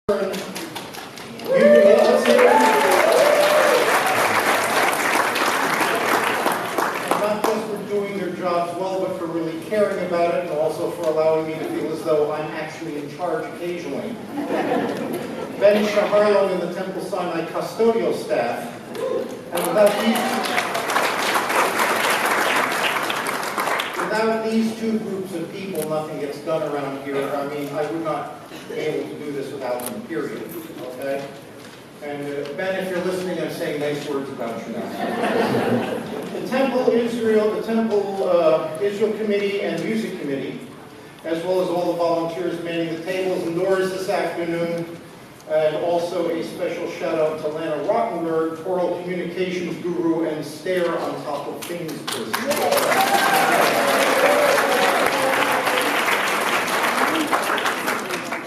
Not just for doing their jobs well, but for really caring about it, and also for allowing me to feel as though I'm actually in charge occasionally. Ben Shaharlon in the Temple Sinai custodial staff, and without these two groups of people, nothing gets done around here. I mean, I would not be able to do this without them, period. Okay? And Ben, if you're listening, I'm saying nice words about you now. The Temple Israel Committee and Music Committee, as well as all the volunteers manning the tables and doors this afternoon, and also a special shout out to Lana Rottenberg, oral communications guru and stare on top of things person.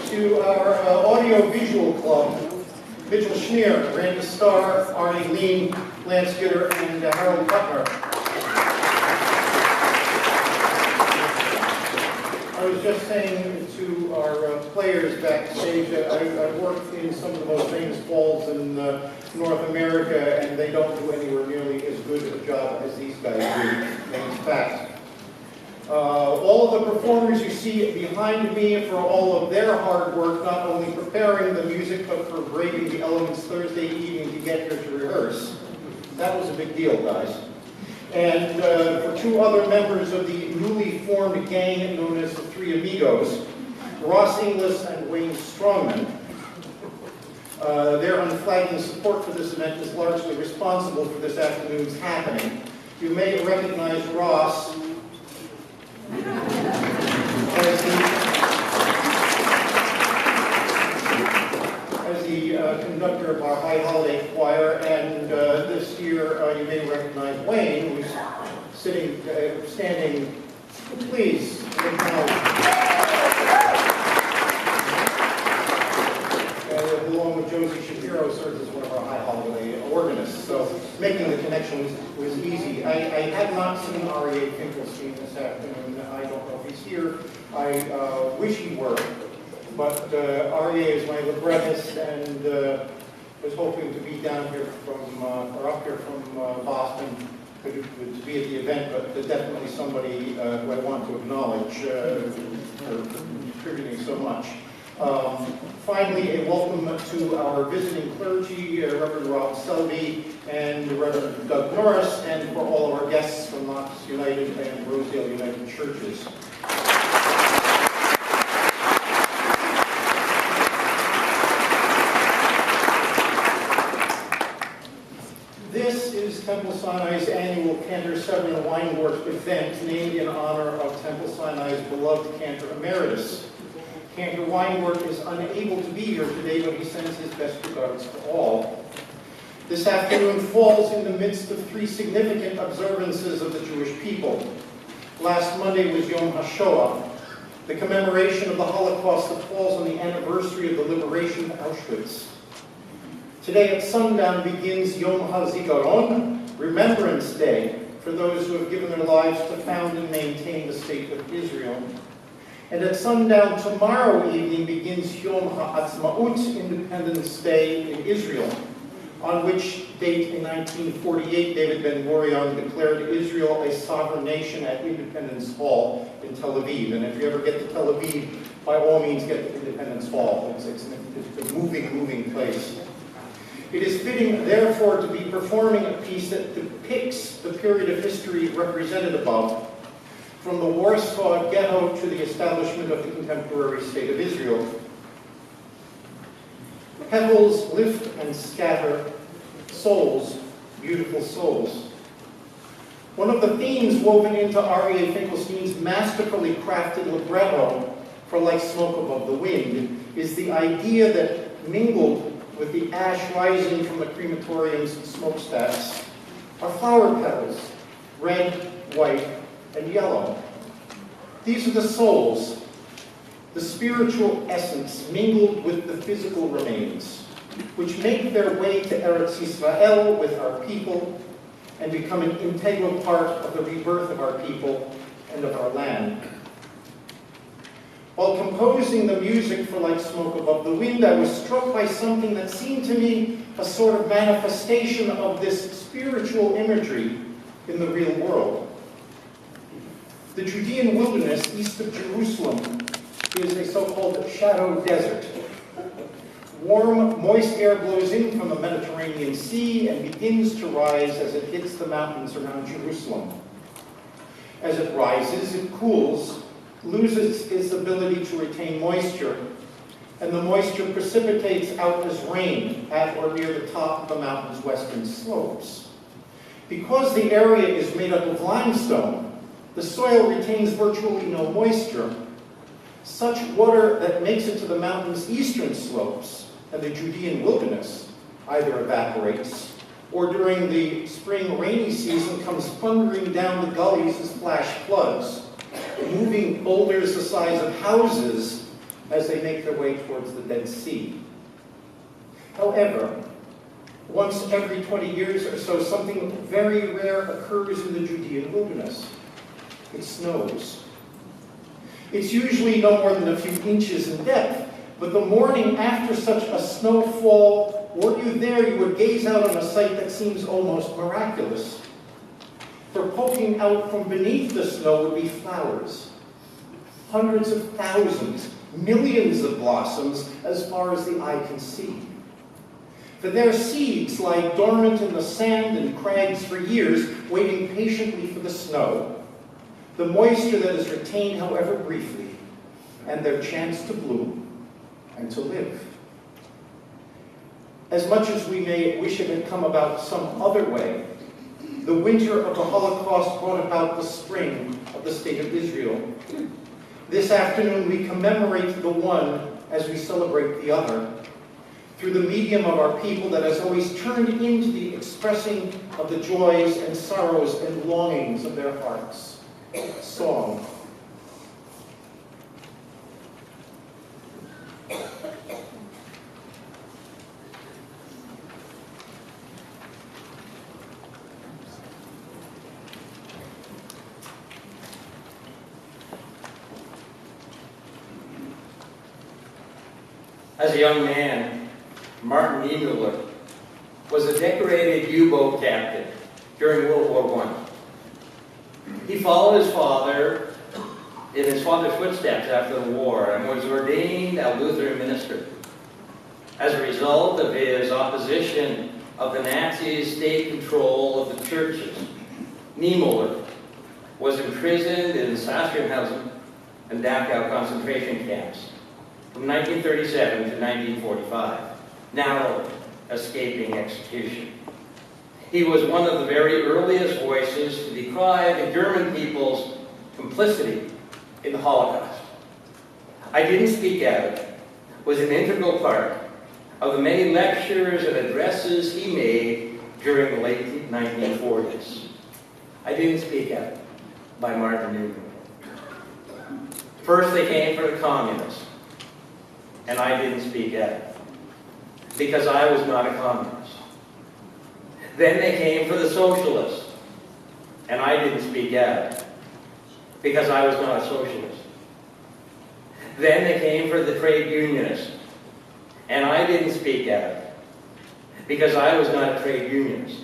To our audio-visual club, Mitchell Schneer, Randy Starr, Arnie Lean, Lance Gitter, and Harold Putner. I was just saying to our players backstage, I worked in some of the most famous balls in North America, and they don't do anywhere nearly as good a job as these guys do. And in fact, all of the performers you see behind me for all of their hard work, not only preparing the music, but for braving the elements Thursday evening to get here to rehearse. That was a big deal, guys. And for two other members of the newly formed gang known as the Three Amigos, Ross Inglis and Wayne Strongman. Their unflagging support for this event is largely responsible for this afternoon's happening. You may recognize Ross as the conductor of our High Holiday Choir, and this year you may recognize Wayne, who's standing, please, along with Josie Shapiro, serves as one of our High Holiday organists, so making the connection was easy. I have not seen R.E.A. Finkelstein this afternoon. I don't know if he's here. I wish he were, but R.E.A. is my librettist, and was hoping to be down here from, or up here from Boston to be at the event, but definitely somebody who I want to acknowledge for contributing so much. Finally, a welcome to our visiting clergy, Reverend Rob Selby and Reverend Doug Norris, and for all of our guests from Knox United and Rosedale United Churches. This is Temple Sinai's annual Cantor Severin Weingort event, named in honor of Temple Sinai's beloved Cantor Emeritus. Cantor Weingort is unable to be here today, but he sends his best regards to all. This afternoon falls in the midst of three significant observances of the Jewish people. Last Monday was Yom HaShoah, the commemoration of the Holocaust that falls on the anniversary of the liberation of Auschwitz. Today at sundown begins Yom HaZikaron, Remembrance Day, for those who have given their lives to found and maintain the State of Israel. And at sundown tomorrow evening begins Yom HaAtzmaut, Independence Day in Israel, on which date in 1948 David Ben-Gurion declared Israel a sovereign nation at Independence Hall in Tel Aviv. And if you ever get to Tel Aviv, by all means get to Independence Hall. It's a moving place. It is fitting, therefore, to be performing a piece that depicts the period of history represented above, from the Warsaw Ghetto to the establishment of the contemporary State of Israel. Pebbles lift and scatter, souls, beautiful souls. One of the themes woven into R.E.A. Finkelstein's masterfully crafted libretto for Like Smoke Above the Wind is the idea that mingled with the ash rising from the crematoriums and smokestacks are flower petals, red, white, and yellow. These are the souls, the spiritual essence mingled with the physical remains, which make their way to Eretz Yisrael with our people and become an integral part of the rebirth of our people and of our land. While composing the music for Like Smoke Above the Wind, I was struck by something that seemed to me a sort of manifestation of this spiritual imagery in the real world. The Judean wilderness east of Jerusalem is a so-called shadow desert. Warm, moist air blows in from the Mediterranean Sea and begins to rise as it hits the mountains around Jerusalem. As it rises, it cools, loses its ability to retain moisture, and the moisture precipitates out as rain at or near the top of the mountain's western slopes. Because the area is made up of limestone, the soil retains virtually no moisture. Such water that makes it to the mountain's eastern slopes and the Judean wilderness either evaporates or during the spring rainy season comes thundering down the gullies as flash floods, moving boulders the size of houses as they make their way towards the Dead Sea. However, once every 20 years or so, something very rare occurs in the Judean wilderness. It snows. It's usually no more than a few inches in depth, but the morning after such a snowfall, were you there, you would gaze out on a sight that seems almost miraculous. For poking out from beneath the snow would be flowers. Hundreds of thousands, millions of blossoms as far as the eye can see. For their seeds lie dormant in the sand and crags for years, waiting patiently for the snow, the moisture that is retained, however briefly, and their chance to bloom and to live. As much as we may wish it had come about some other way, the winter of the Holocaust brought about the spring of the State of Israel. This afternoon we commemorate the one as we celebrate the other, through the medium of our people that has always turned into the expressing of the joys and sorrows and longings of their hearts. Song. As a young man, Martin Niemöller was a decorated U-boat captain during World War I. He followed his father in his father's footsteps after the war and was ordained a Lutheran minister. As a result of his opposition of the Nazis' state control of the churches, Niemöller was imprisoned in Sachsenhausen and Dachau concentration camps from 1937 to 1945, narrowly escaping execution. He was one of the very earliest voices to decry the German people's complicity in the Holocaust. I Didn't Speak Out was an integral part of the many lectures and addresses he made during the late 1940s. I Didn't Speak Out by Martin Niemöller. First they came for the communists, and I didn't speak out because I was not a communist. Then they came for the socialists, and I didn't speak out because I was not a socialist. Then they came for the trade unionists, and I didn't speak out because I was not a trade unionist.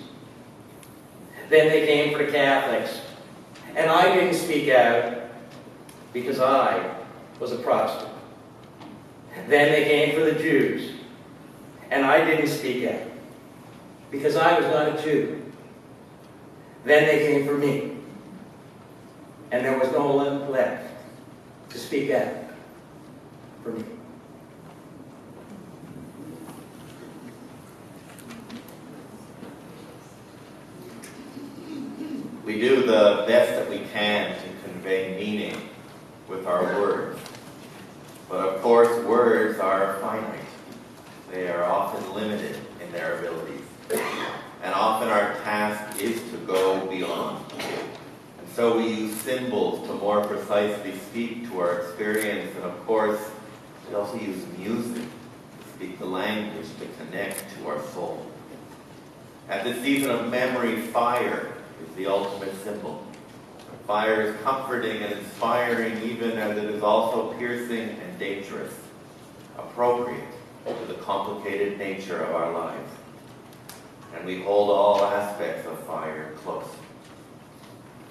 Then they came for the Catholics, and I didn't speak out because I was a Protestant. Then they came for the Jews, and I didn't speak out because I was not a Jew. Then they came for me, and there was no one left to speak out for me. We do the best that we can to convey meaning with our words. But of course, words are finite. They are often limited in their abilities. And often our task is to go beyond. And so we use symbols to more precisely speak to our experience. And of course, we also use music to speak the language, to connect to our soul. At the season of memory, fire is the ultimate symbol. Fire is comforting and inspiring, even as it is also piercing and dangerous, appropriate to the complicated nature of our lives. And we hold all aspects of fire close.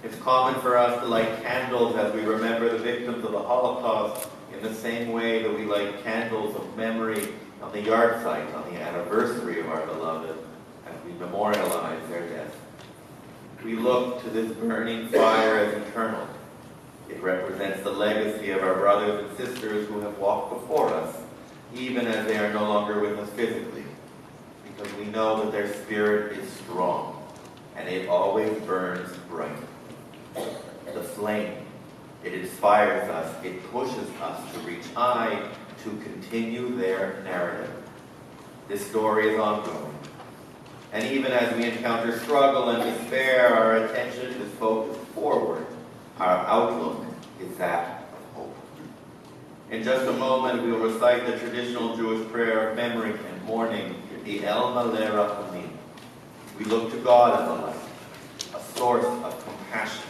It's common for us to light candles as we remember the victims of the Holocaust in the same way that we light candles of memory on the yard site on the anniversary of our beloved as we memorialize their death. We look to this burning fire as eternal. It represents the legacy of our brothers and sisters who have walked before us, even as they are no longer with us physically, because we know that their spirit is strong and it always burns bright. The flame, it inspires us, it pushes us to reach high, to continue their narrative. This story is ongoing. And even as we encounter struggle and despair, our attention is focused forward. Our outlook is that of hope. In just a moment, we will recite the traditional Jewish prayer of memory and mourning, the El Maleh Rachamim. We look to God as a light, a source of compassion.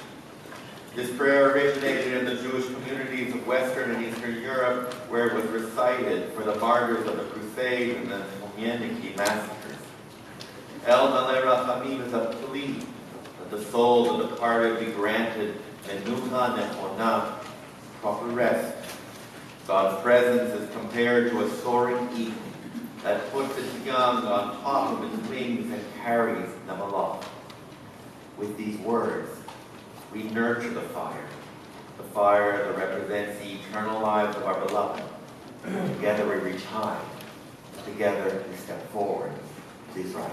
This prayer originated in the Jewish communities of Western and Eastern Europe, where it was recited for the martyrs of the Crusades and the Chmielniki massacres. El Maleh Rachamim is a plea that the souls of the departed be granted menucha nechona, proper rest. God's presence is compared to a soaring eagle that puts its young on top of its wings and carries them aloft. With these words, we nurture the fire that represents the eternal lives of our beloved. Together we reach high. Together we step forward. Please rise.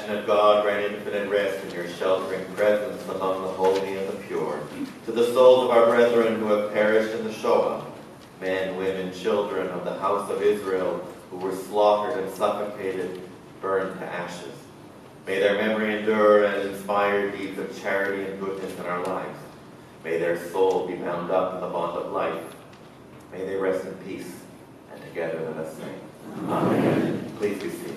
compassionate God, grant infinite rest in your sheltering presence among the holy and the pure. To the souls of our brethren who have perished in the Shoah, men, women, children of the house of Israel who were slaughtered and suffocated, burned to ashes. May their memory endure and inspire deeds of charity and goodness in our lives. May their soul be bound up in the bond of life. May they rest in peace, and together let us sing. Amen. Please be seated.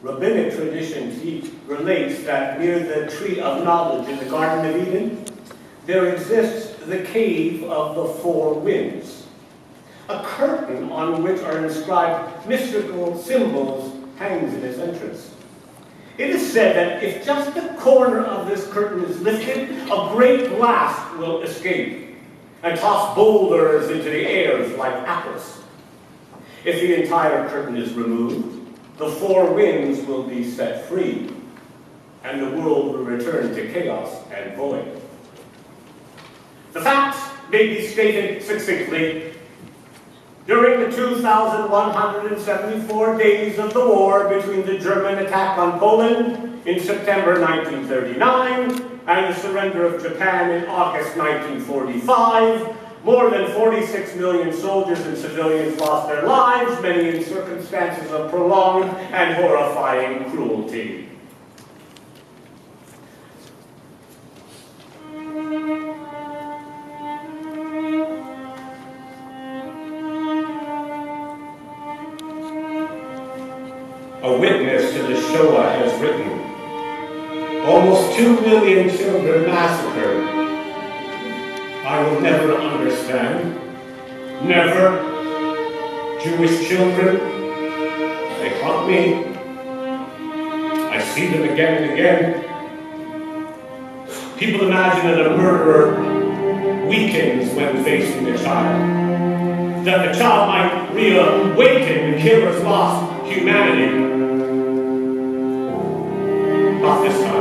Rabbinic tradition relates that near the tree of knowledge in the Garden of Eden, there exists the cave of the four winds, a curtain on which are inscribed mystical symbols hangs in its entrance. It is said that if just the corner of this curtain is lifted, a great blast will escape and toss boulders into the airs like apples. If the entire curtain is removed, the four winds will be set free, and the world will return to chaos and void. The facts may be stated succinctly. During the 2,174 days of the war between the German attack on Poland in September 1939 and the surrender of Japan in August 1945, more than 46 million soldiers and civilians lost their lives, many in circumstances of prolonged and horrifying cruelty. A witness to the Shoah has written, almost 2 million children massacred. I will never understand. Never. Jewish children, they haunt me. I see them again and again. People imagine that a murderer weakens when facing a child. That the child might reawaken the killer's lost humanity. Not this time.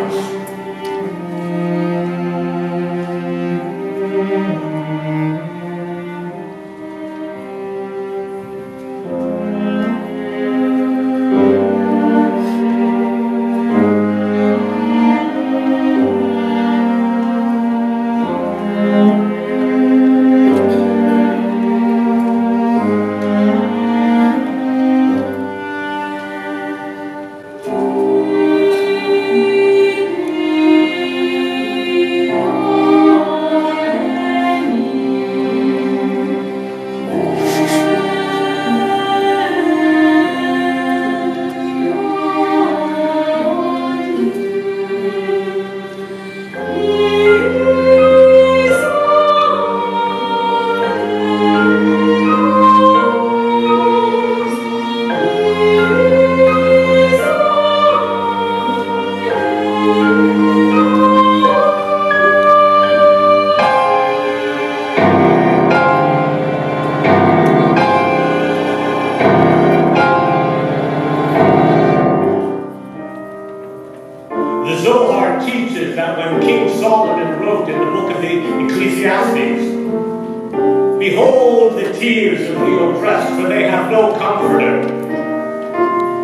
Behold the tears of the oppressed, for they have no comforter.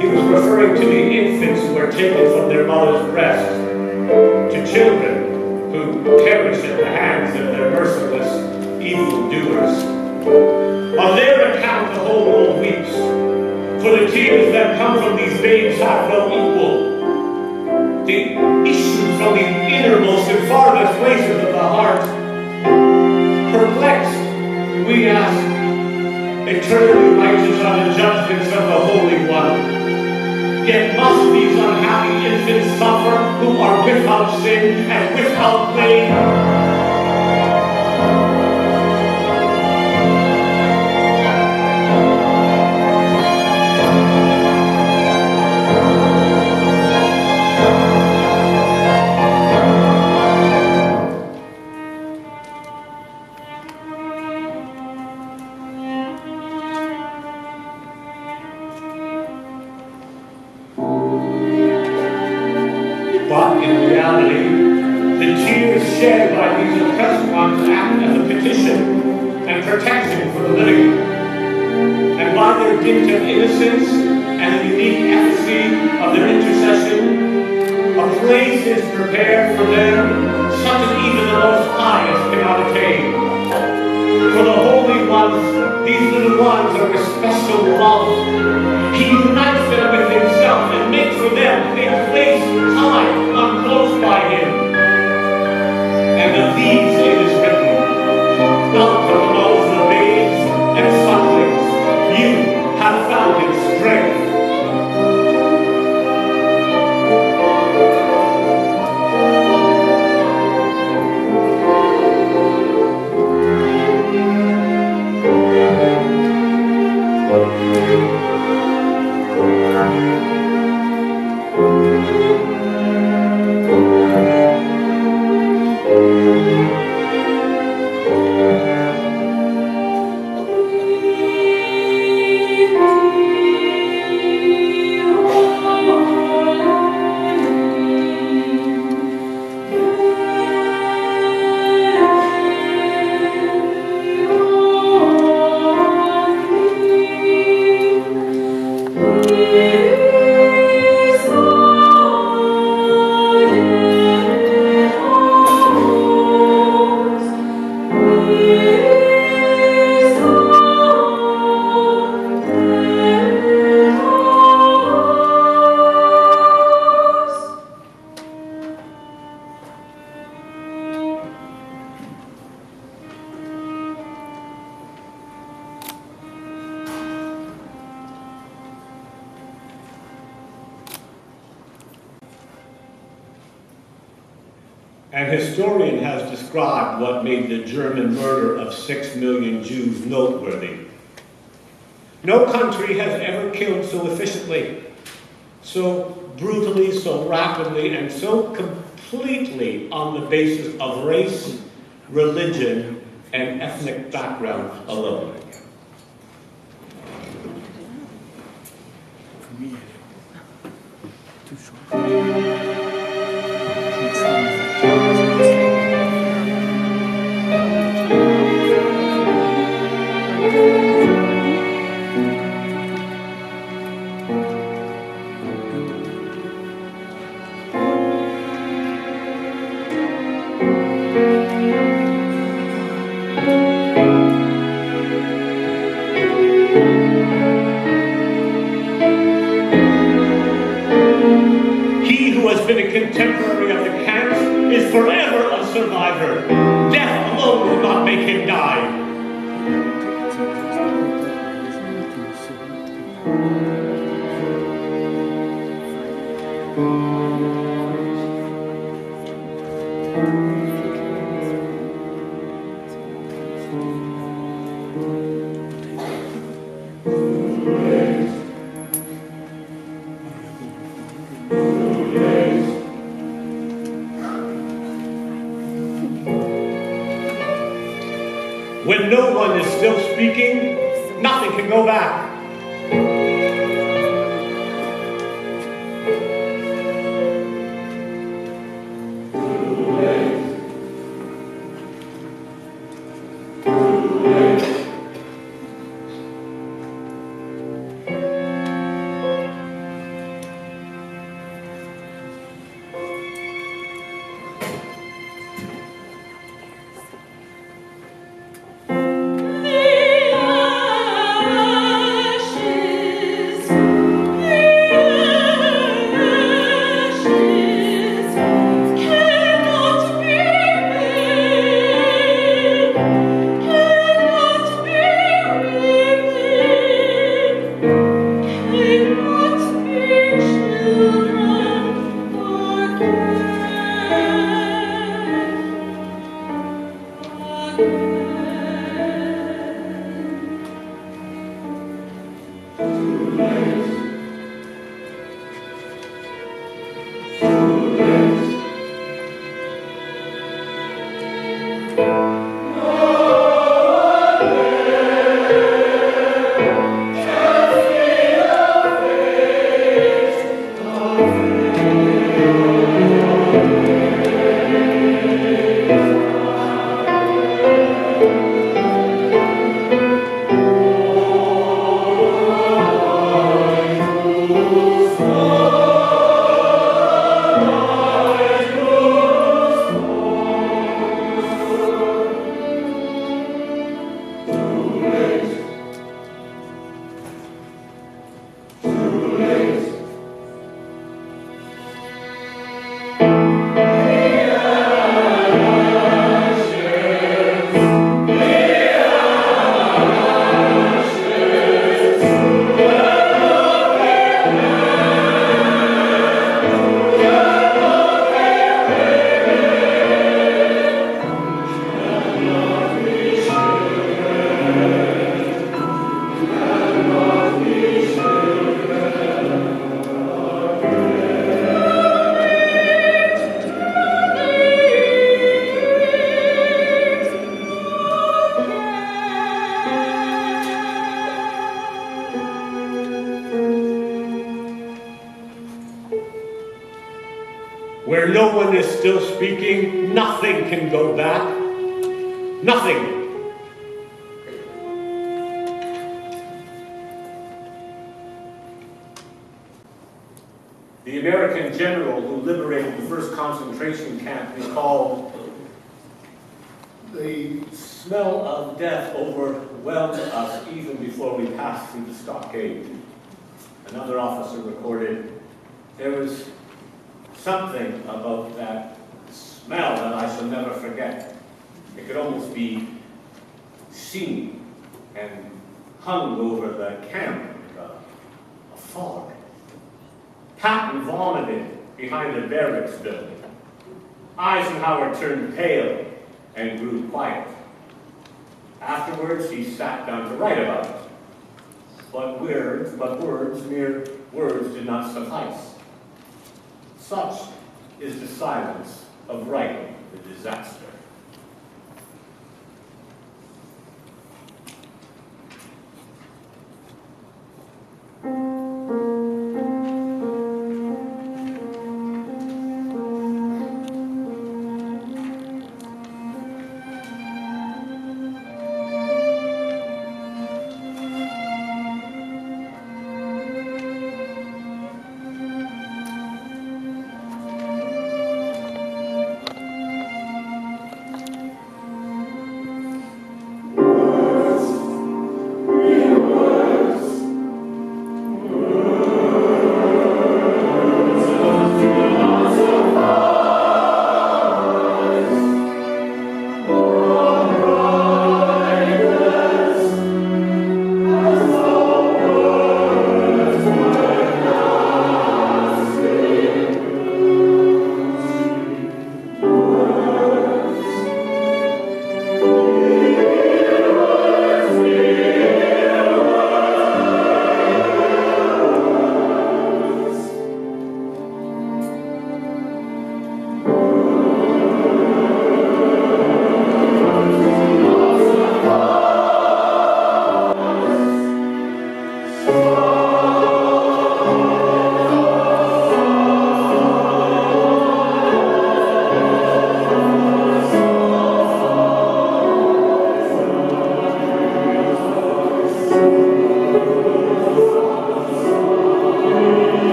He was referring to the infants who are taken from their mother's breast, to children who perish at the hands of their merciless evildoers. On their account the whole world weeps, for the tears that come from these babes have no equal. They issue from the innermost and farthest places of the heart. Perplexed, we ask, eternally righteous are the judgments of the Holy One. Yet must these unhappy infants suffer who are without sin and without blame? But in reality, the tears shed by these oppressed ones act as a petition and protection for the living. And by their dint of innocence and the unique efficacy of their intercession, a place is prepared for them such as even the most pious cannot attain. For the holy ones, these little ones are with special love. He unites them with himself and makes for them a place high, unclosed by him. And of these it is written, out of the mouths of babes and sucklings, you have founded strength. An historian has described what made the German murder of 6 million Jews noteworthy. No country has ever killed so efficiently, so brutally, so rapidly, and so completely on the basis of race, religion, and ethnic background alone. Contemporary of the camps is forever a survivor. Death alone will not make him die. When no one is still speaking, nothing can go back. Where no one is still speaking, nothing can go back. Nothing. The American general who liberated the first concentration camp recalled, "The smell of death overwhelmed us even before we passed through the stockade." Another officer recorded, "There was something about that smell that I shall never forget. It could almost be seen and hung over the camp like a fog. Patton vomited behind the barracks building. Eisenhower turned pale and grew quiet. Afterwards, he sat down to write about it. But mere words did not suffice. Such is the silence of writing the disaster.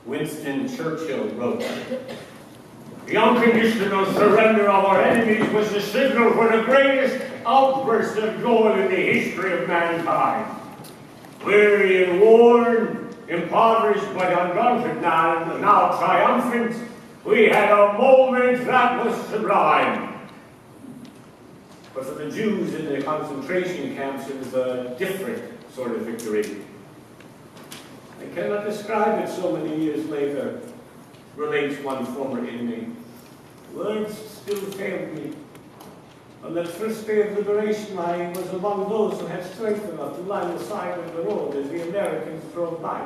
Winston Churchill wrote, "The unconditional surrender of our enemies was the signal for the greatest outburst of joy in the history of mankind. Weary and worn, impoverished but undaunted now triumphant, we had a moment that was sublime." But for the Jews in the concentration camps, it was a different sort of victory. I cannot describe it so many years later, relates one former inmate. Words still failed me. On that first day of liberation, I was among those who had strength enough to line the side of the road as the Americans drove by.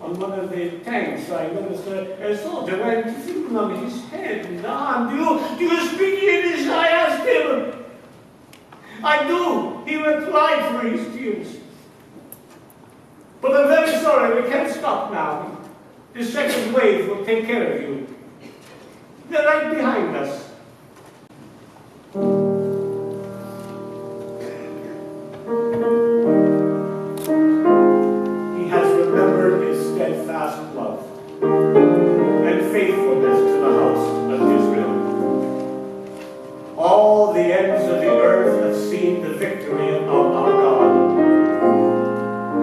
On one of the tanks, I noticed a soldier wearing film on his head and arm. Do you speak Yiddish? I asked him. "I do," he replied through his tears. "But I'm very sorry, we can't stop now. The second wave will take care of you. They're right behind us." He has remembered his steadfast love and faithfulness to the house of Israel. All the ends of the earth have seen the victory of our God.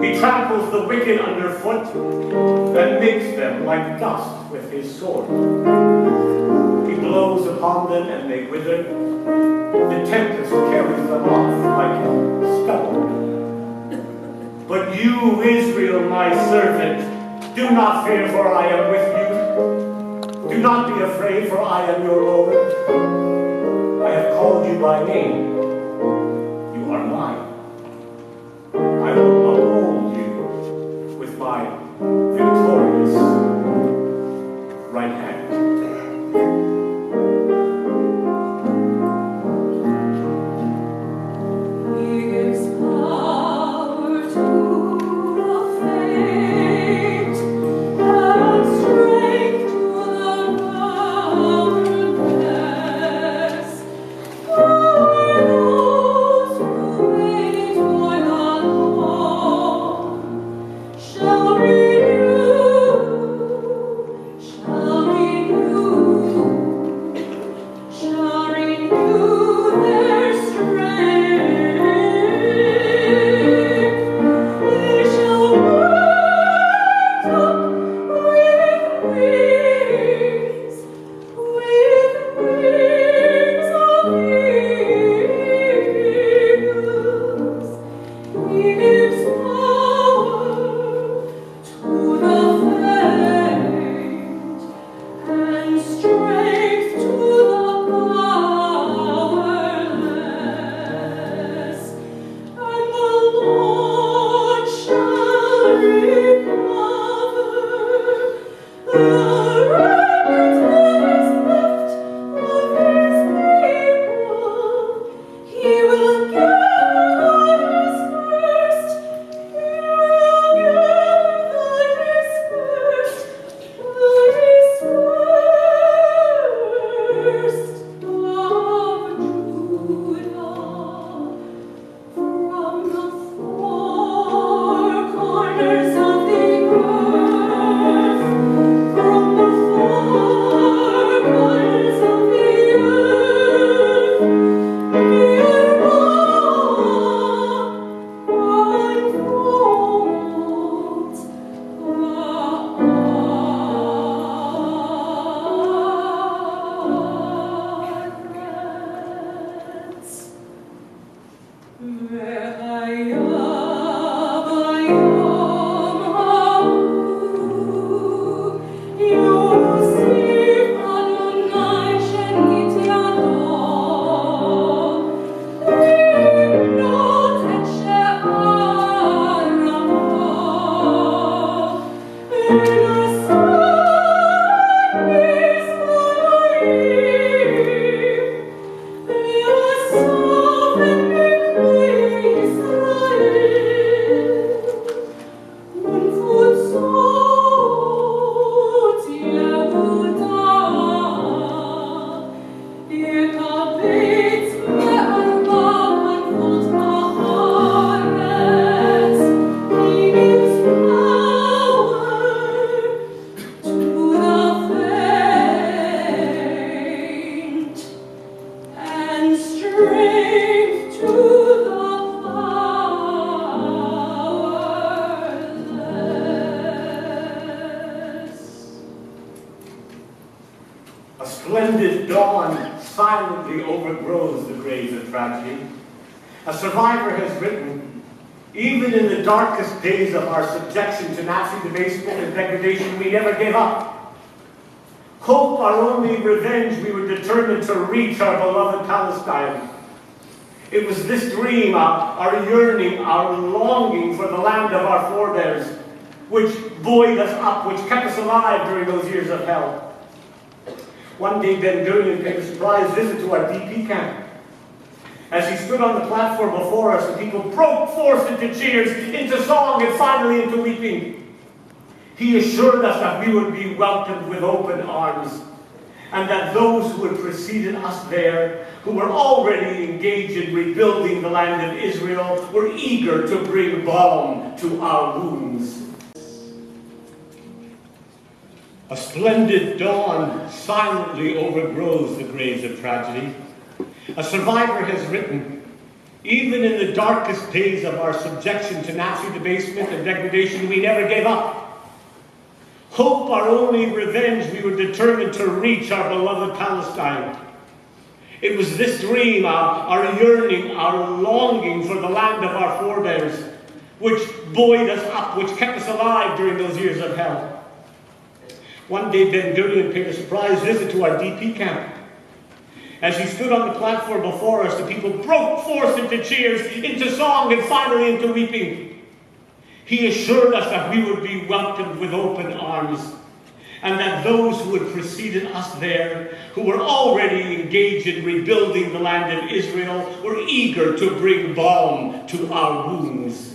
He tramples the wicked underfoot and makes them like dust with his sword. He blows upon them and they wither. The tempest carries them off. Israel, my servant, do not fear, for I am with you. Do not be afraid, for I am your Lord. I have called you by name. You are mine. I will uphold you with my victorious right hand. Darkest days of our subjection to Nazi debasement and degradation, we never gave up. Hope, our only revenge, we were determined to reach our beloved Palestine. It was this dream, our yearning, our longing for the land of our forebears, which buoyed us up, which kept us alive during those years of hell. One day, Ben Gurion paid a surprise visit to our DP camp. As he stood on the platform before us, the people broke forth into cheers, into song, and finally into weeping. He assured us that we would be welcomed with open arms, and that those who had preceded us there, who were already engaged in rebuilding the land of Israel, were eager to bring balm to our wounds. A splendid dawn silently overgrows the graves of tragedy. A survivor has written, even in the darkest days of our subjection to Nazi debasement and degradation, we never gave up. Hope, our only revenge, we were determined to reach our beloved Palestine. It was this dream, our yearning, our longing for the land of our forebears, which buoyed us up, which kept us alive during those years of hell. One day, Ben Gurion paid a surprise visit to our DP camp. As he stood on the platform before us, the people broke forth into cheers, into song, and finally into weeping. He assured us that we would be welcomed with open arms, and that those who had preceded us there, who were already engaged in rebuilding the land of Israel, were eager to bring balm to our wounds.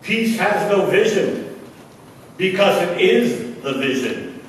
Peace has no vision because it is the vision.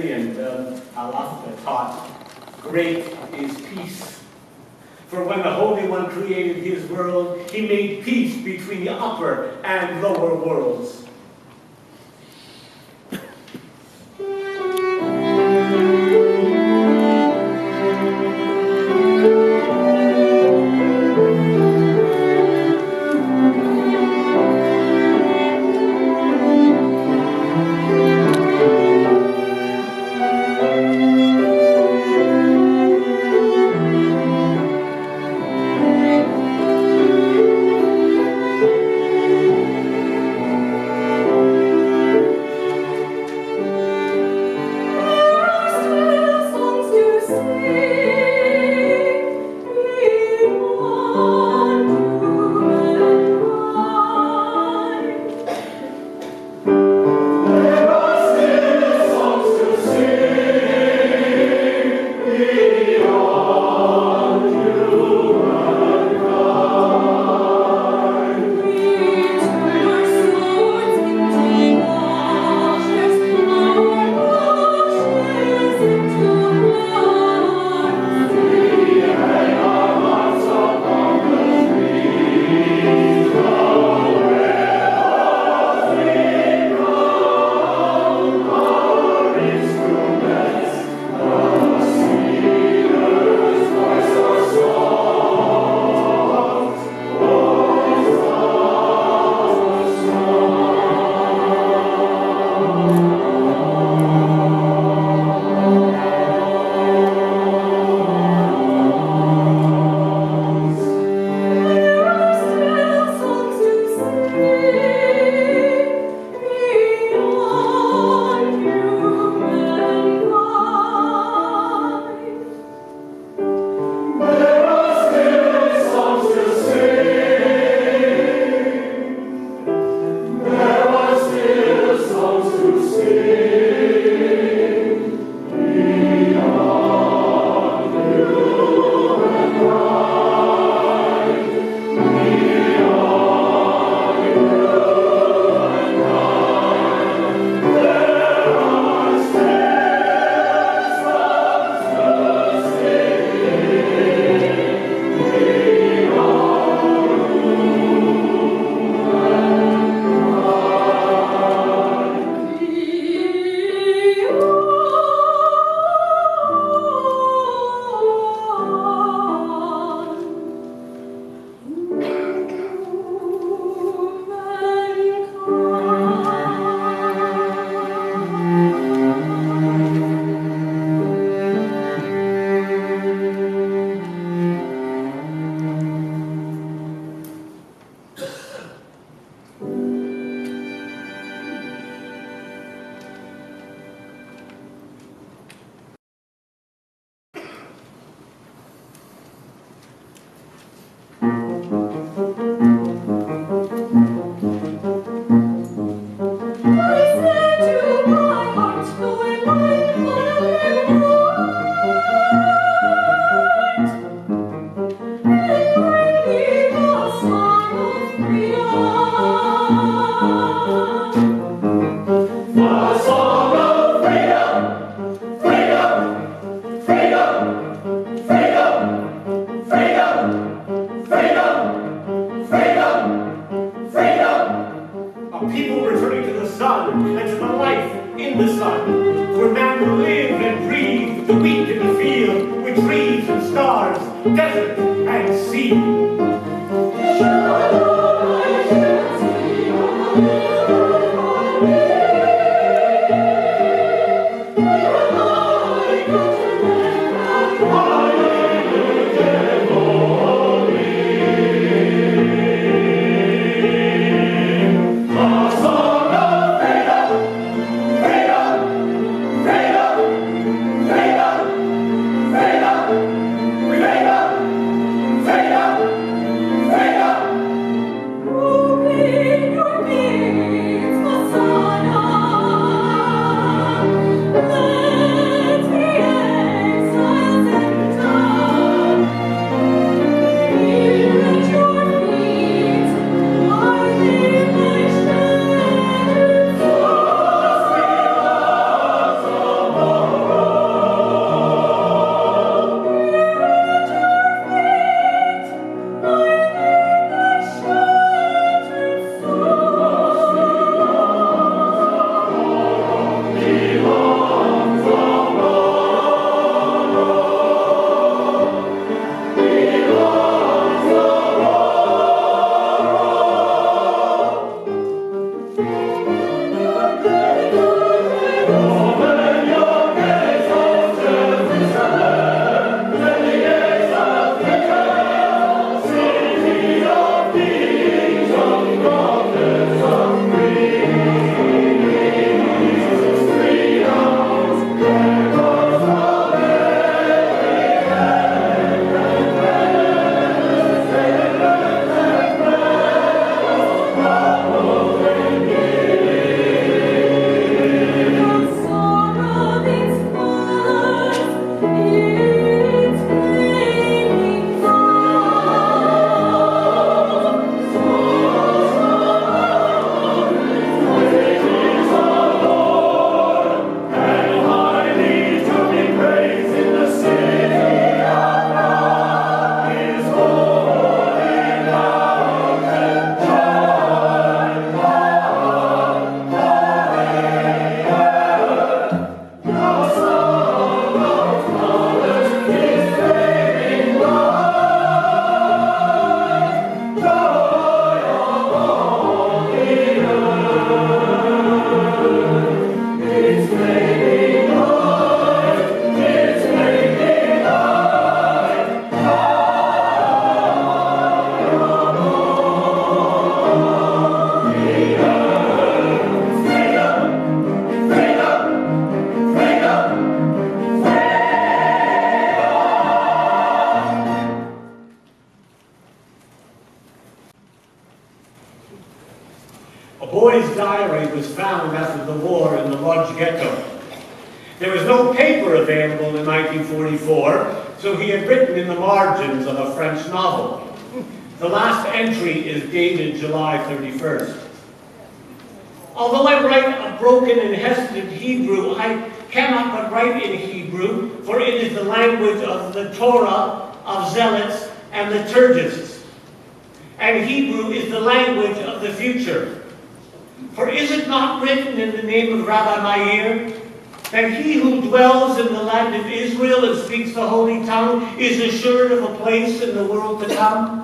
brilliant Alafta taught, great is peace. For when the Holy One created his world, he made peace between the upper and lower worlds. Freedom! after the war in the lodge ghetto. There was no paper available in 1944, so he had written in the margins of a French novel. The last entry is dated July 31st. Although I write a broken and hesitant Hebrew, I cannot but write in Hebrew, for it is the language of the Torah, of zealots, and liturgists. And Hebrew is the language of the future. For is it not written in the name of Rabbi Meir, that he who dwells in the land of Israel and speaks the holy tongue is assured of a place in the world to come?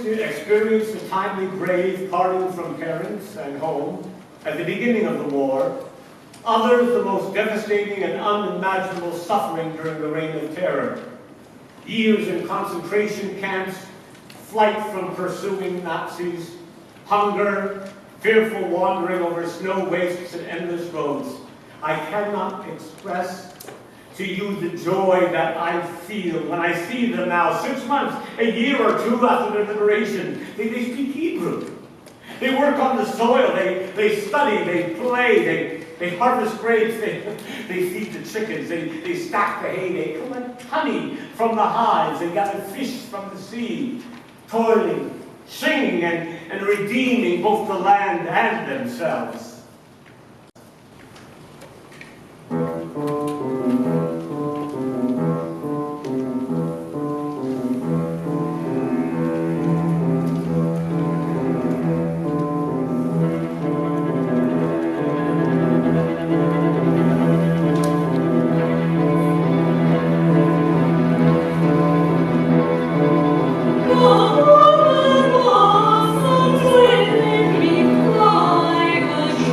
Experienced a timely grave parting from parents and home at the beginning of the war. Others, the most devastating and unimaginable suffering during the Reign of Terror. Years in concentration camps, flight from pursuing Nazis, hunger, fearful wandering over snow wastes and endless roads. I cannot express to you the joy that I feel when I see them now, 6 months, a year or two after their liberation. They speak Hebrew. They work on the soil. They study. They play. They harvest grapes. They feed the chickens. They stack the hay. They collect honey from the hives. They gather fish from the sea, toiling, singing, and redeeming both the land and themselves. Something make me fly.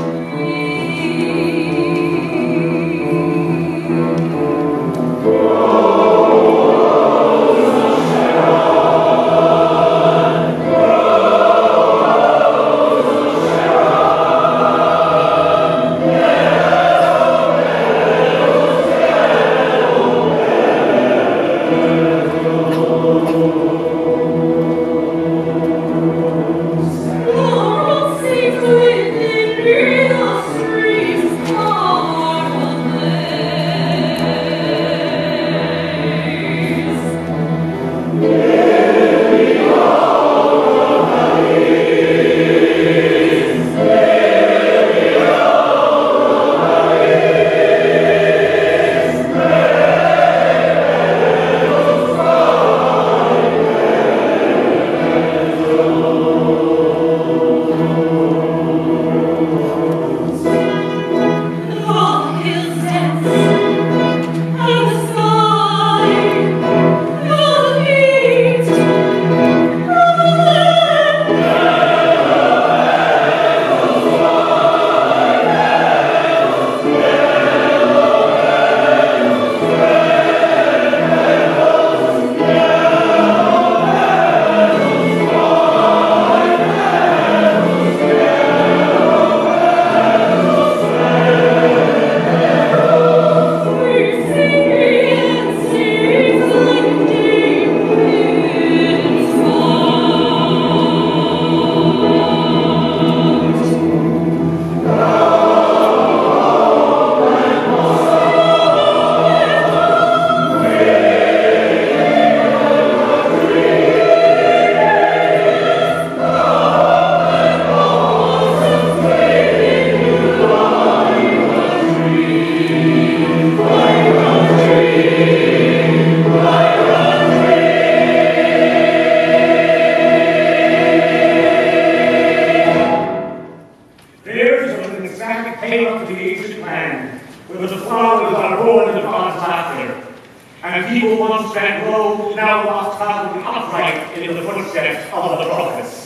death all of us.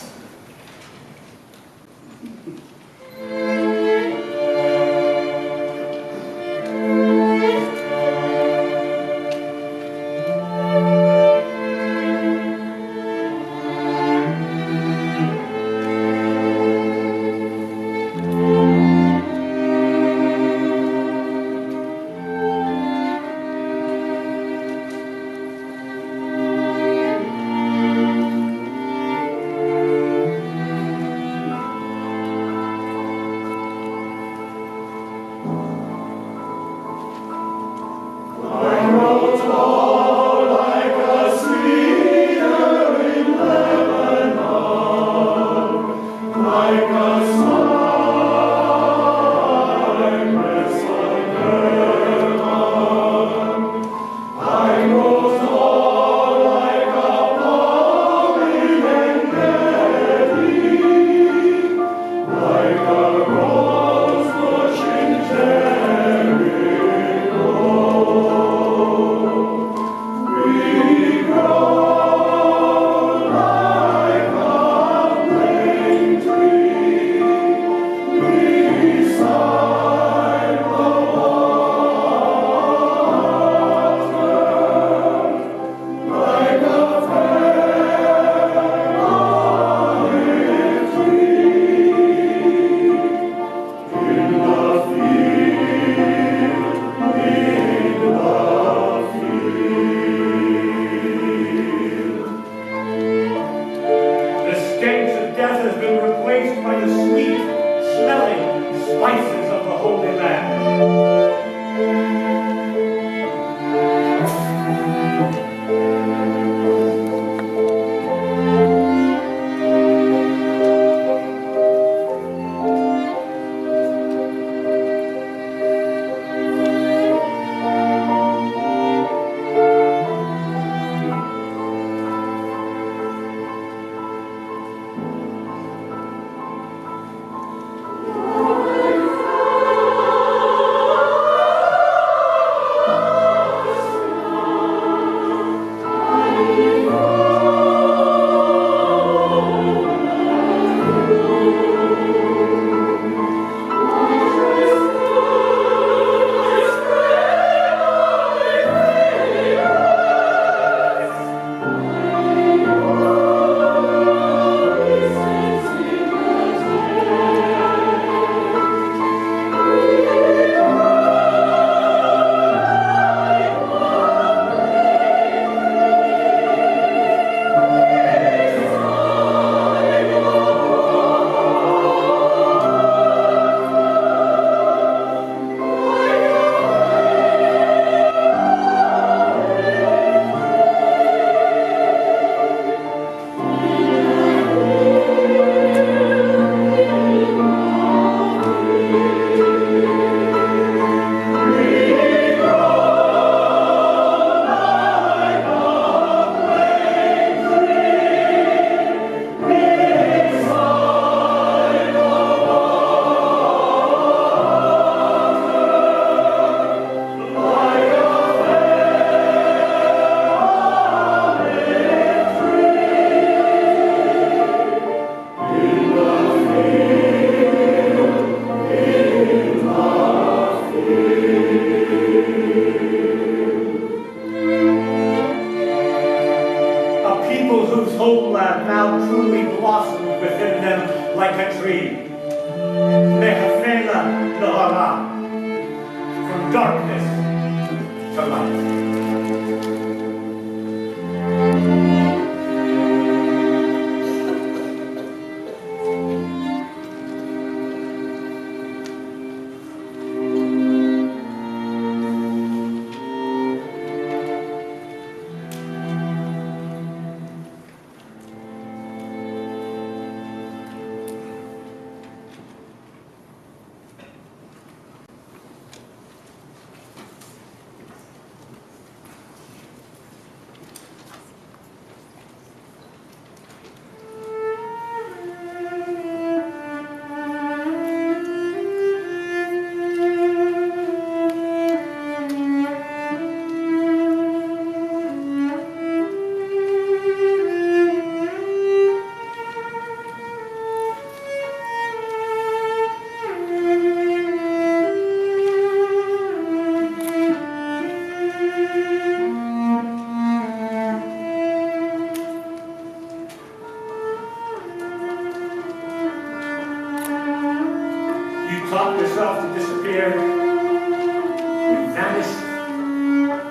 You taught yourself to disappear, you vanished,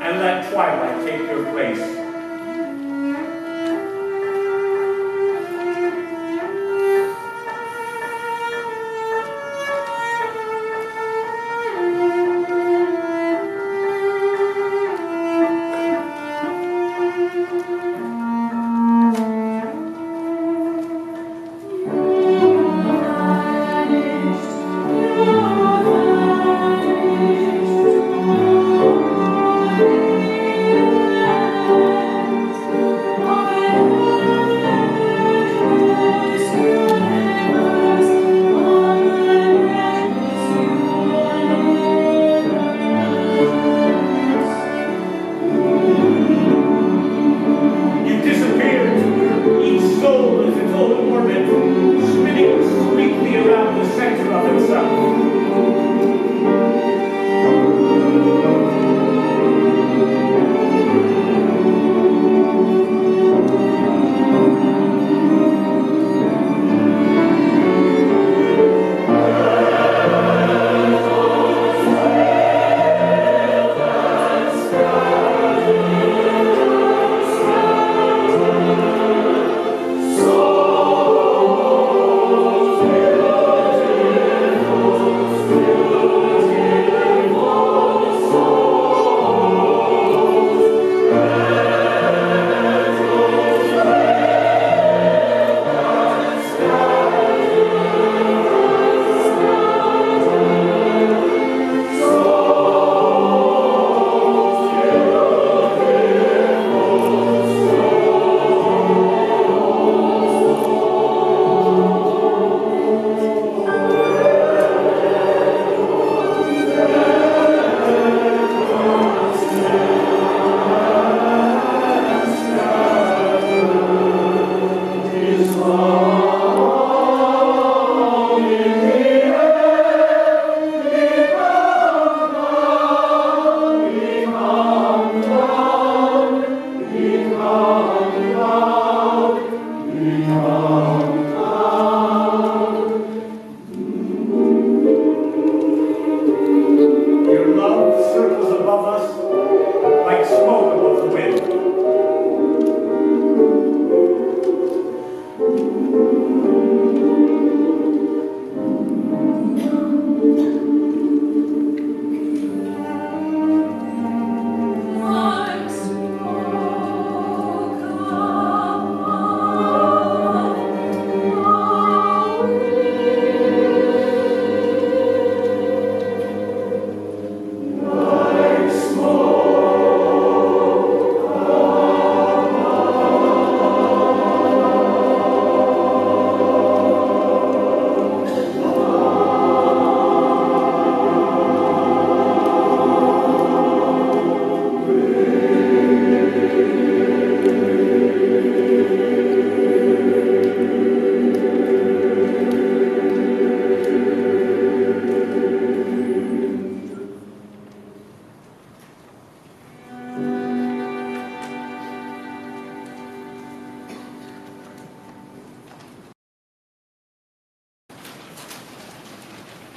and let twilight take your place.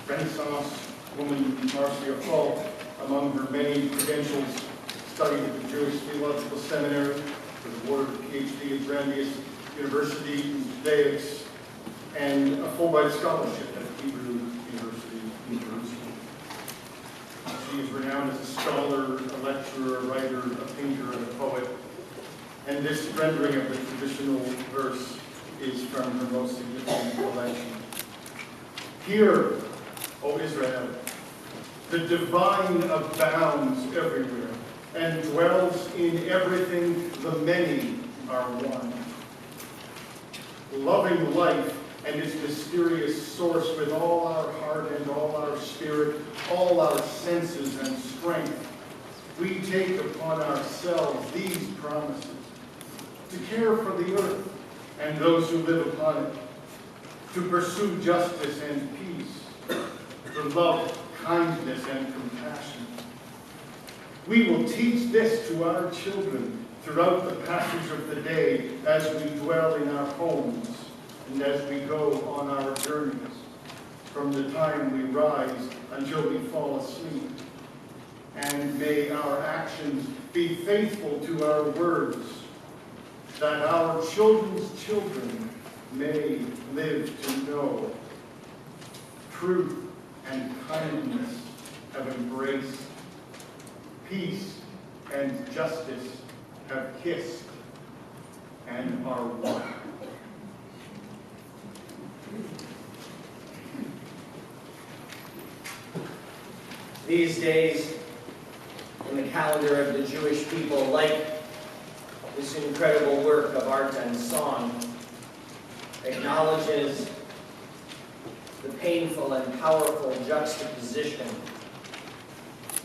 Renaissance woman Marcia Fault, among her many credentials, studied at the Jewish Theological Seminary, was awarded a PhD at Brandeis University in Judaics, and a Fulbright scholarship at Hebrew University in Jerusalem. She is renowned as a scholar, a lecturer, a writer, a painter, and a poet, and this rendering of the traditional verse is from her most significant collection. Hear, O Israel, the divine abounds everywhere and dwells in everything. The many are one. Loving life and its mysterious source with all our heart and all our spirit, all our senses and strength, we take upon ourselves these promises to care for the earth and those who live upon it, to pursue justice and peace, to love kindness and compassion. We will teach this to our children throughout the passage of the day as we dwell in our homes and as we go on our journeys. from the time we rise until we fall asleep. And may our actions be faithful to our words, that our children's children may live to know truth and kindness have embraced, peace and justice have kissed and are one. These days, in the calendar of the Jewish people, like this incredible work of art and song, acknowledges the painful and powerful juxtaposition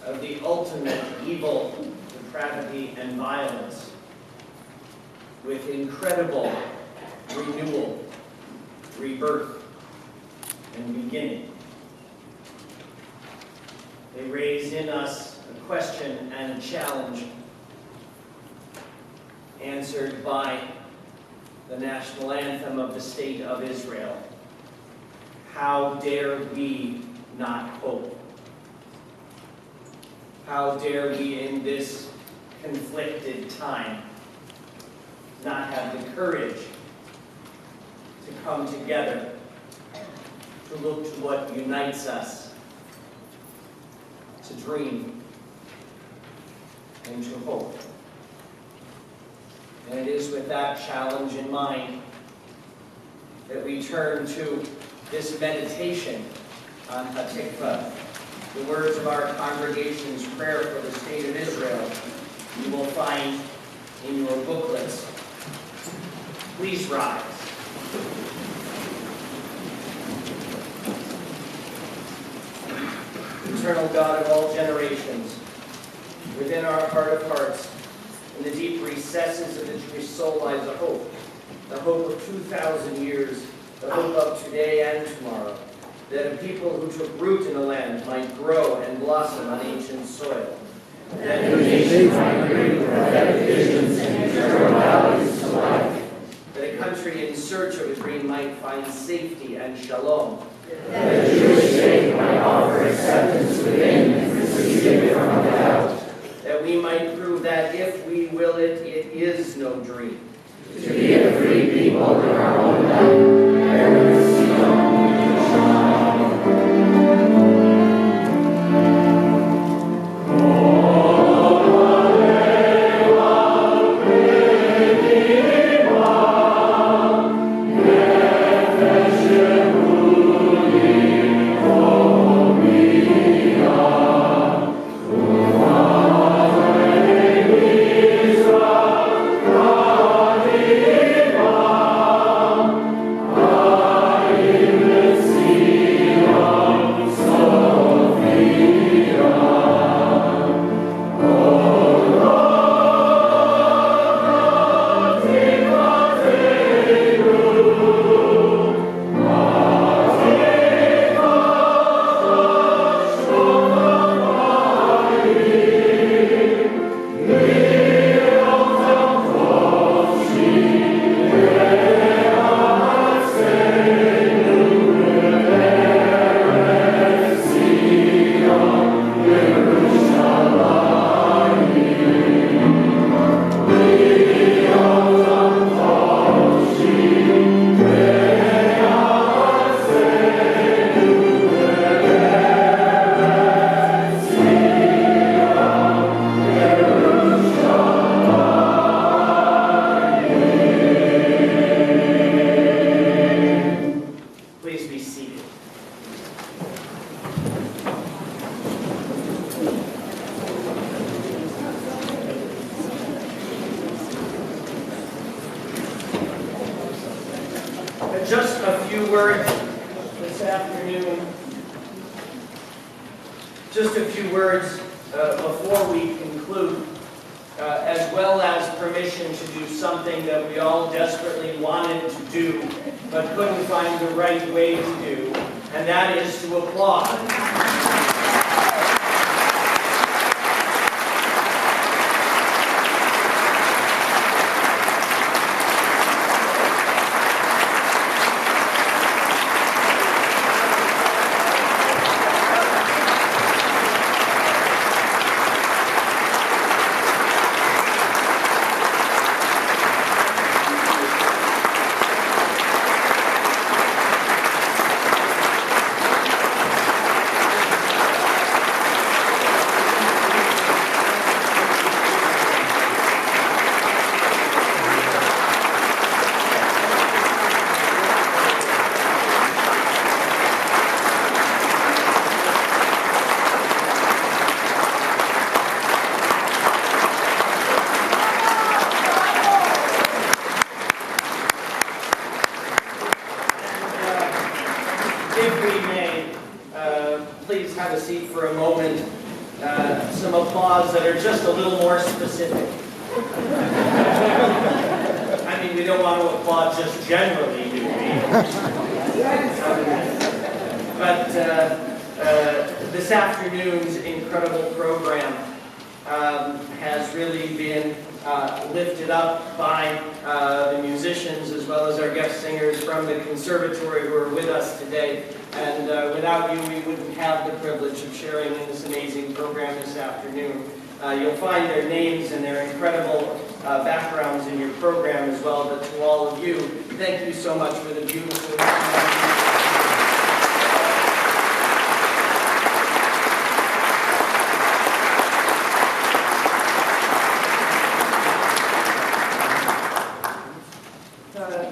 of the ultimate evil, depravity, and violence with incredible renewal, rebirth, and beginning. They raise in us a question and a challenge answered by the national anthem of the State of Israel. How dare we not hope? How dare we in this conflicted time not have the courage to come together, to look to what unites us, to dream and to hope. And it is with that challenge in mind that we turn to this meditation on Hatikvah, the words of our congregation's prayer for the State of Israel. You will find in your booklets. Please rise. Eternal God of all generations, within our heart of hearts, in the deep recesses of the Jewish soul lies a hope, the hope of 2,000 years, the hope of today and tomorrow, that a people who took root in the land might grow and blossom on ancient soil. That new nations might bring prophetic visions and eternal values to life. That a country in search of a dream might find safety and shalom. That the Jewish faith might offer acceptance within and receive it from without. That we might prove that if we will it, it is no dream. To be a free people in our own land, emergence, just a few words this afternoon. Just a few words before we conclude, as well as permission to do something that we all desperately wanted to do, but couldn't find the right way to do, and that is to applaud. if we may, please have a seat for a moment. Some applause that are just a little more specific. I mean, we don't want to applaud just generally, do we? But this afternoon's incredible program has really been lifted up by the musicians as well as our guest singers from the conservatory who are with us today. And without you, we wouldn't have the privilege of sharing in this amazing program this afternoon. You'll find their names and their incredible backgrounds in your program as well, but to all of you, thank you so much for the beautiful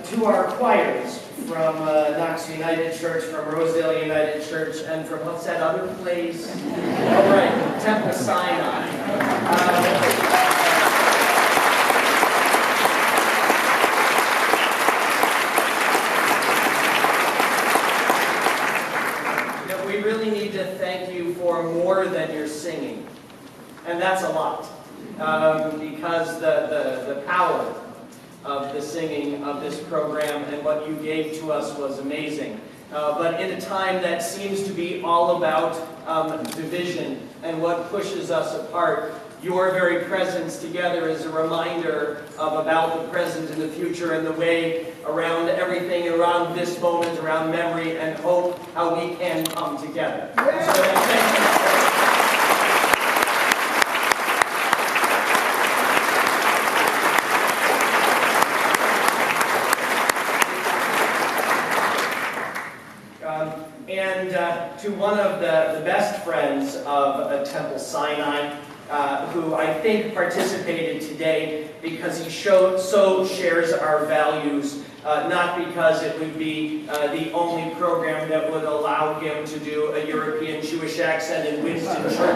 to our choirs from Knox United Church, from Rosedale United Church, and from what's that other place? All right, Temple Sinai. We really need to thank you for more than your singing, and that's a lot, because the power of the singing of this program and what you gave to us was amazing. But in a time that seems to be all about division and what pushes us apart, your very presence together is a reminder of about the present and the future and the way around everything, around this moment, around memory and hope, how we can come together. So thank you. To one of the best friends of Temple Sinai, who I think participated today because he so shares our values, not because it would be the only program that would allow him to do a European Jewish accent in Winston Churchill.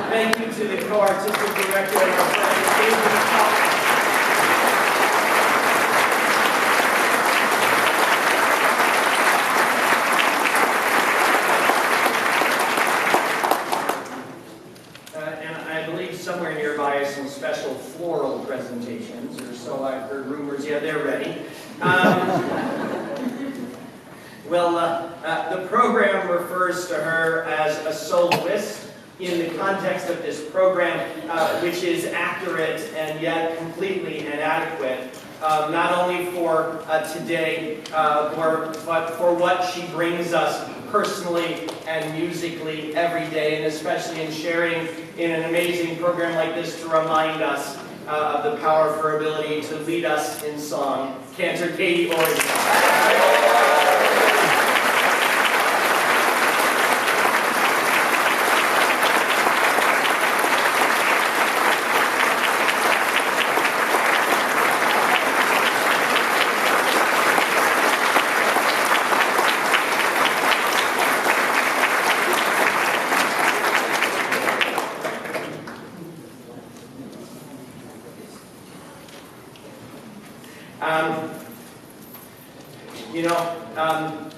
Thank you to the co-artistic director and our friend Avery. Somewhere nearby some special floral presentations, or so I've heard rumors. Yeah, they're ready. The program refers to her as a soloist in the context of this program, which is accurate and yet completely inadequate, not only for today, but for what she brings us personally and musically every day, and especially in sharing in an amazing program like this to remind us of the power of her ability to lead us in song. Cantor Oringel.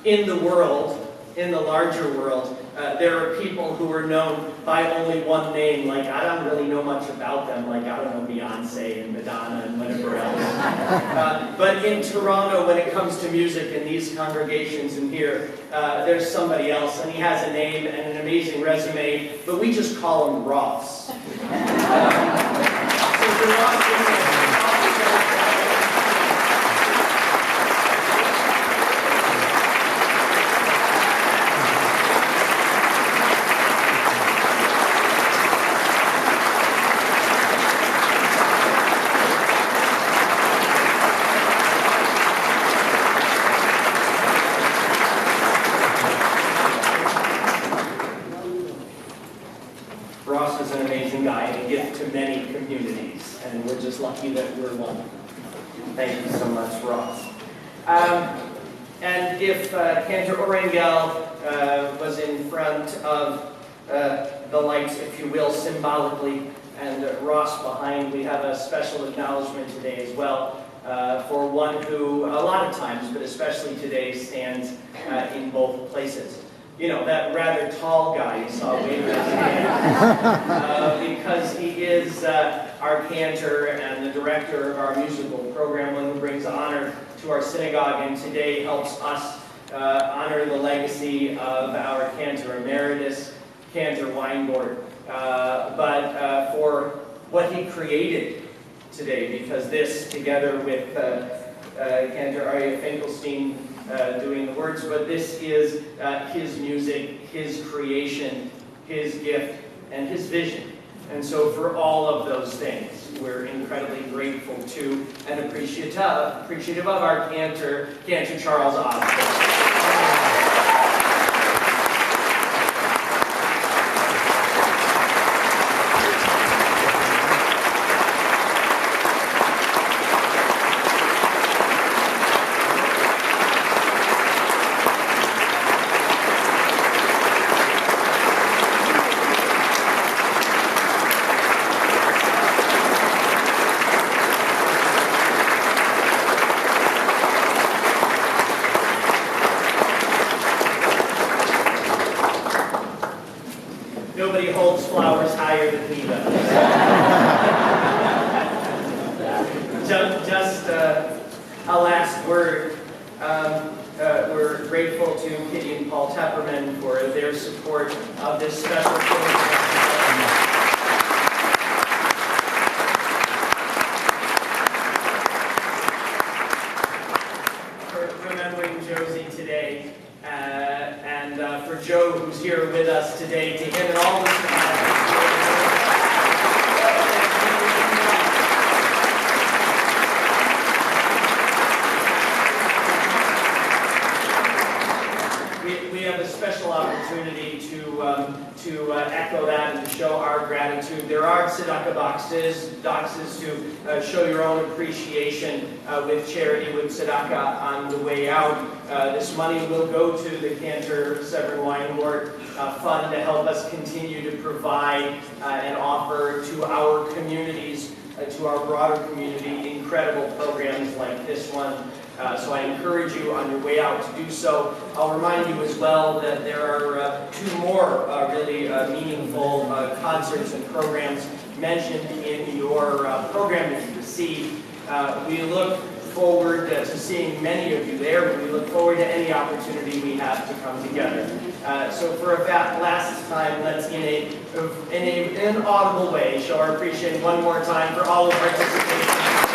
In the world, in the larger world, there are people who are known by only one name. Like, I don't really know much about them. Like, I don't know, Beyonce and Madonna and whatever else. But in Toronto, when it comes to music in these congregations in here, there's somebody else, and he has a name and an amazing resume, but we just call him Ross. So for Ross, lucky that we're one. Thank you so much, Ross. And if Cantor Oringel was in front of the lights, if you will, symbolically, and Ross behind, we have a special acknowledgement today as well. for one who, a lot of times, but especially today, stands in both places. You know, that rather tall guy you saw waving his hand, because he is our cantor and the director of our musical program, one who brings honor to our synagogue, and today helps us honor the legacy of our cantor emeritus, Cantor Weingort, but for what he created today, because this, together with Cantor Arya Finkelstein doing the words, but this is his music, his creation, his gift, and his vision. And so for all of those things, we're incredibly grateful to and appreciative of our Cantor Charles Osborne. Nobody holds flowers higher than he does. Just a last word. We're grateful to Kitty and Paul Tepperman for their support of this special program. Remembering Josie today, and for Joe, who's here with us today, to him and all the we have a special opportunity to echo that and to show our gratitude. There are tzedakah boxes to show your own appreciation with charity, with tzedakah on the way out. This money will go to the Cantor Severin Weingort Fund to help us continue to provide and offer to our communities, to our broader community, incredible programs like this one. So I encourage you on your way out to do so. I'll remind you as well that there are two more really meaningful concerts and programs mentioned in your program that you received. We look forward to seeing many of you there, but we look forward to any opportunity we have to come together. So for a last time, let's in an inaudible way show our appreciation one more time for all of participation.